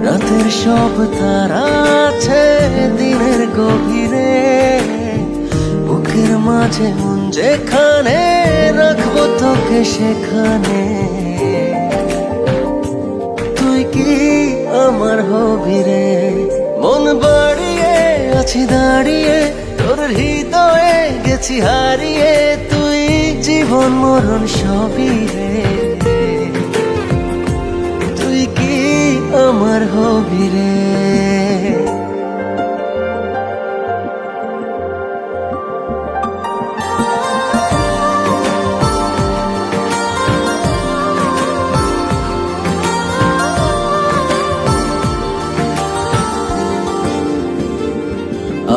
রাতের সব তারা আছে দিনের গভীরে, বুকের মাঝে মন যেখানে রাখবো তোকে সেখানে। তুই কি আমার হবি রে, মন বাড়িয়ে আছি দাঁড়িয়ে তোর হৃদয়ে গেছি হারিয়ে। তুই জীবন মরণ সবই রে, তুই কি আমার হবি রে।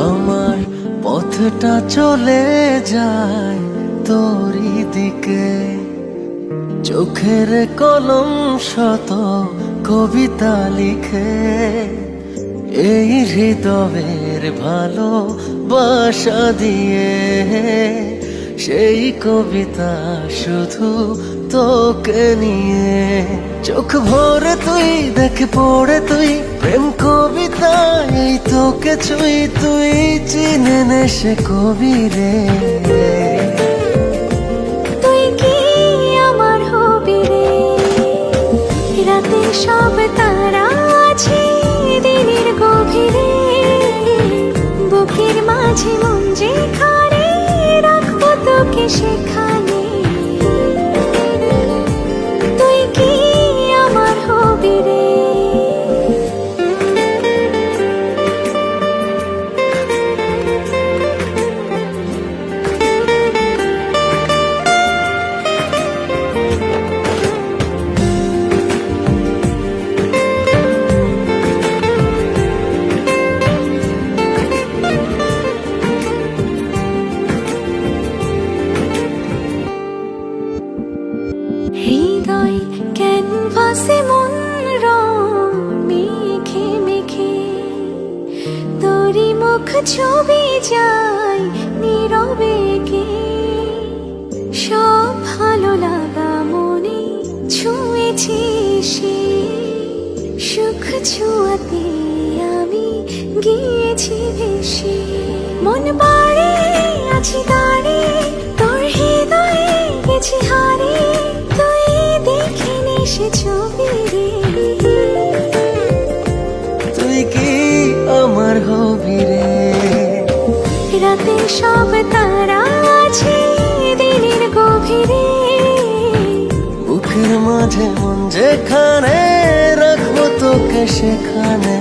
আমার পথটা চলে যায় তোরই দিকে, চোখের কলম শত কবিতা লিখে। এই হৃদয়ের ভালোবাসা দিয়ে সেই কবিতা শুধু তোকে নিয়ে। চোখ ভরে তুই দেখ পড়ে তুই প্রেম কবিতা, এই তোকে ছুঁই তুই চিনে নে সে কবি রে। তুই কি আমার হবি রে, রাতে সব তারা আছে দিনের গভীরে, বুকের মাঝে মন যেখানে রাখবো তোকে সেখানে। তুই কি আমার হবি রে। হৃদয় ক্যানভাসে মন রং মেখে মেখে, তোরই মুখ ছবি যায় নীরবে কে। সব ভালো লাগা মনে ছুঁয়েছি সে, সুখ ছুঁয়াতে আমি গিয়েছি ভেসে। মন বাড়ে আছি দাঁড়িয়ে তোর হৃদয়ে গেছি হারিয়ে, তুই দেখে নে সে ছবি রে। তুই কি আমার হবি রে, রাতে সব তারা আছে দিনের গভীরে, বুকের মাঝে মন যেখানে রাখবো তোকে সেখানে।